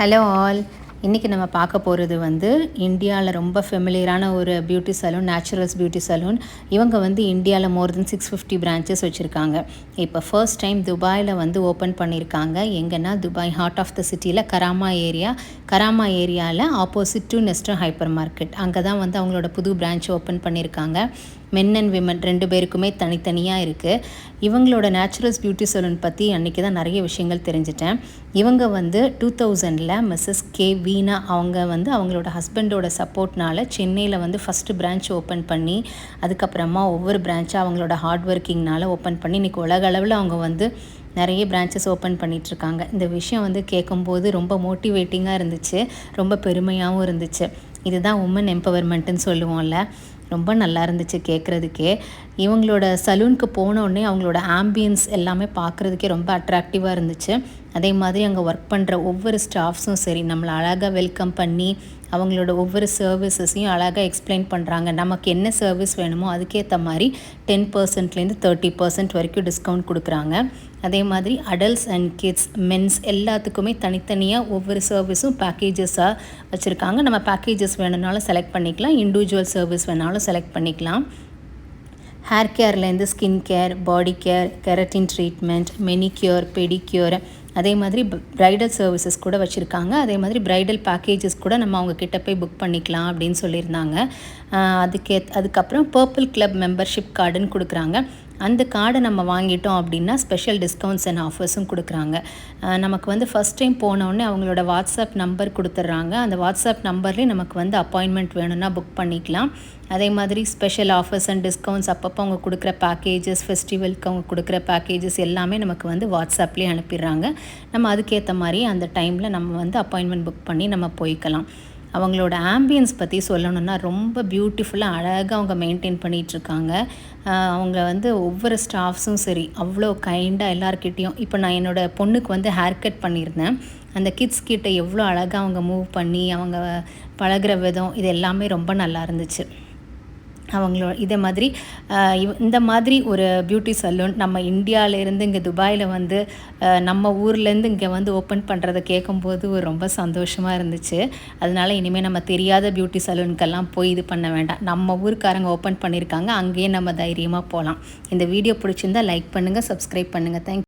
Hello all. இன்றைக்கி நம்ம பார்க்க போகிறது வந்து இந்தியாவில் ரொம்ப ஃபெமிலியரான ஒரு beauty salon, Naturals beauty salon. இவங்க வந்து இந்தியாவில் மோர் தென் 650 பிரான்ச்சஸ் வச்சுருக்காங்க. இப்போ ஃபர்ஸ்ட் டைம் துபாயில் வந்து ஓப்பன் பண்ணியிருக்காங்க. எங்கன்னா துபாய் ஹார்ட் ஆஃப் த சிட்டியில் கராமா ஏரியாவில் opposite to Nestum hyper market. அங்கே தான் வந்து அவங்களோட புது பிரான்ச் ஓப்பன் பண்ணியிருக்காங்க. மென் அண்ட் விமன் 2 பேருக்குமே தனித்தனியாக இருக்குது. இவங்களோட நேச்சுரல்ஸ் பியூட்டி சலூன் பற்றி அன்றைக்கி தான் நிறைய விஷயங்கள் தெரிஞ்சிட்டேன். இவங்க வந்து 2000 மிஸ்ஸஸ் கே வீணா அவங்க வந்து அவங்களோட ஹஸ்பண்டோட சப்போர்ட்னால சென்னையில் வந்து ஃபஸ்ட்டு பிரான்ச் ஓப்பன் பண்ணி, அதுக்கப்புறமா ஒவ்வொரு பிரான்ச்சாக அவங்களோட ஹார்ட் ஒர்க்கிங்னால் ஓப்பன் பண்ணி இன்றைக்கி உலக அளவில் அவங்க வந்து நிறைய பிரான்ச்சஸ் ஓப்பன் பண்ணிகிட்ருக்காங்க. இந்த விஷயம் வந்து கேட்கும்போது ரொம்ப மோட்டிவேட்டிங்காக இருந்துச்சு, ரொம்ப பெருமையாகவும் இருந்துச்சு. இதுதான் உமன் எம்பவர்மெண்ட்டுன்னு சொல்லுவோம்ல, ரொம்ப நல்லா இருந்துச்சு கேட்குறதுக்கே. இவங்களோட சலூனுக்கு போனோடனே அவங்களோட ஆம்பியன்ஸ் எல்லாமே பார்க்குறதுக்கே ரொம்ப அட்ராக்டிவாக இருந்துச்சு. அதே மாதிரி அங்கே ஒர்க் பண்ணுற ஒவ்வொரு ஸ்டாஃப்ஸும் சரி, நம்மளை அழகாக வெல்கம் பண்ணி அவங்களோட ஒவ்வொரு சர்வீசஸையும் அழகாக எக்ஸ்பிளைன் பண்ணுறாங்க. நமக்கு என்ன சர்வீஸ் வேணுமோ அதுக்கேற்ற மாதிரி 10%லேருந்து 30% வரைக்கும் டிஸ்கவுண்ட் கொடுக்குறாங்க. அதே மாதிரி அடல்ட்ஸ் அண்ட் கிட்ஸ், மென்ஸ் எல்லாத்துக்குமே தனித்தனியாக ஒவ்வொரு சர்வீஸும் பேக்கேஜஸாக வச்சுருக்காங்க. நம்ம பேக்கேஜஸ் வேணும்னாலும் செலக்ட் பண்ணிக்கலாம், இண்டிவிஜுவல் சர்வீஸ் வேணாலும் செலக்ட் பண்ணிக்கலாம். ஹேர் கேர்லேருந்து skin care, body care, keratin treatment, manicure, pedicure, அதே மாதிரி ப்ரைடல் சர்வீசஸ் கூட வச்சுருக்காங்க. அதே மாதிரி ப்ரைடல் பேக்கேஜஸ் கூட நம்ம அவங்கக்கிட்ட போய் புக் பண்ணிக்கலாம் அப்படின்னு சொல்லியிருந்தாங்க. அதுக்கப்புறம் பர்பிள் கிளப் மெம்பர்ஷிப் கார்டுன்னு கொடுக்குறாங்க. அந்த கார்டை நம்ம வாங்கிட்டோம் அப்படின்னா ஸ்பெஷல் டிஸ்கவுண்ட்ஸ் அண்ட் ஆஃபர்ஸும் கொடுக்குறாங்க. நமக்கு வந்து ஃபஸ்ட் டைம் போனோடனே அவங்களோட வாட்ஸ்அப் நம்பர் கொடுத்துட்றாங்க. அந்த வாட்ஸ்அப் நம்பர்லேயே நமக்கு வந்து அப்பாயின்மெண்ட் வேணும்னா புக் பண்ணிக்கலாம். அதே மாதிரி ஸ்பெஷல் ஆஃபர்ஸ் அண்ட் டிஸ்கவுண்ட்ஸ் அப்பப்போ அவங்க கொடுக்குற பேக்கேஜஸ், ஃபெஸ்டிவலுக்கு அவங்க கொடுக்குற பேக்கேஜஸ் எல்லாமே நமக்கு வந்து வாட்ஸ்அப்லேயே அனுப்பிடுறாங்க. நம்ம அதுக்கேற்ற மாதிரி அந்த டைமில் நம்ம வந்து அப்பாயின்மெண்ட் புக் பண்ணி நம்ம போய்க்கலாம். அவங்களோட ஆம்பியன்ஸ் பற்றி சொல்லணுன்னா ரொம்ப பியூட்டிஃபுல்லாக அழகாக அவங்க மெயின்டைன் பண்ணிகிட்ருக்காங்க. அவங்க வந்து ஒவ்வொரு ஸ்டாஃப்ஸும் சரி அவ்வளோ கைண்டாக எல்லாருக்கிட்டேயும். இப்போ நான் என்னோடய பொண்ணுக்கு வந்து ஹேர் கட் பண்ணியிருந்தேன். அந்த கிட்ஸ் கிட்ட எவ்வளோ அழகாக அவங்க மூவ் பண்ணி அவங்க பழகிற விதம் இது எல்லாமே ரொம்ப நல்லா இருந்துச்சு. இதே மாதிரி இந்த மாதிரி ஒரு பியூட்டி சலூன் நம்ம இந்தியாவிலேருந்து இங்கே துபாயில் வந்து நம்ம ஊர்லேருந்து இங்கே வந்து ஓப்பன் பண்ணுறதை கேட்கும்போது ரொம்ப சந்தோஷமாக இருந்துச்சு. அதனால் இனிமேல் நம்ம தெரியாத பியூட்டி சலூனுக்கெல்லாம் போய் இது பண்ண வேண்டாம். நம்ம ஊருக்காரங்க ஓப்பன் பண்ணியிருக்காங்க, அங்கேயே நம்ம தைரியமாக போகலாம். இந்த வீடியோ பிடிச்சிருந்தால் லைக் பண்ணுங்கள், சப்ஸ்கிரைப் பண்ணுங்கள். தேங்க்யூ.